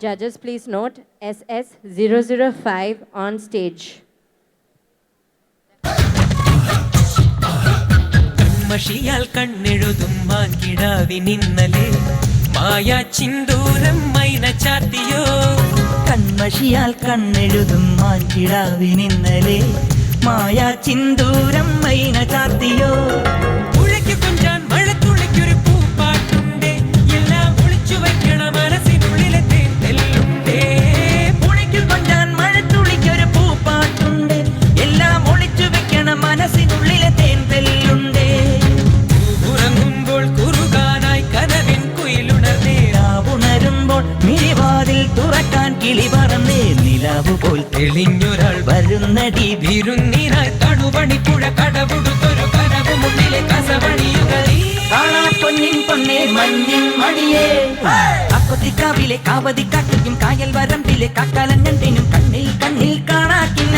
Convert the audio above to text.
Judges, please note SS005 on stage. മഷിയാൽ കണ്ണെഴുതും മാൻകിടാവിനിന്നലെ മായാ ചിന്തൂരം മൈന ചാത്തിയോ. കൺമഷിയാൽ കണ്ണെഴുതും മാൻകിടാവിനിന്നലെ മായാ ചിന്തൂരം മൈന ചാത്തിയോ. ഉഴയ്ക്കു കൊഞ്ചാൻ മഴത്തുള്ളിക്കൊരു പൂപ്പാട്ടുണ്ടേ, എല്ലാം ഒളിച്ചു വയ്ക്കണ മനസ്സിനുള്ളിലെ തേൻതെല്ലുണ്ടേ. ഉഴയ്ക്കു കൊഞ്ചാൻ മഴത്തുള്ളിക്കൊരു പൂപ്പാട്ടുണ്ട്, എല്ലാം ഒളിച്ചു വെക്കണ മനസ്സിനുള്ളിലെ തേൻതെല്ലുണ്ടേ. ഉറങ്ങുമ്പോൾ കുറുകാനായി കനവിൻ കുയിലുണർന്നേ, ഉണരുമ്പോൾ മിഴിവാതിൽ തുറക്കാൻ കിളി പറന്നേ. നിലാവ് പോൽ തെളിഞ്ഞൊരാൾ വരുന്നടി വിരുന്നിനായി തടുപണിപ്പുഴ കടപുടുത്തൊരു കനവ് മുന്നിലെ കസവണിയുകളീ. കാണാ പൊന്നിൻ പൊന്നേ മഞ്ഞിൻ മണിയേ, അപ്പത്തിക്കാവിലെ കാവതി കാട്ടിക്കും കായൽ വരമ്പിലെ കാക്കാലൻ കണ്ടിനും കണ്ണിൽ കണ്ണിൽ കാണാ കിന്ന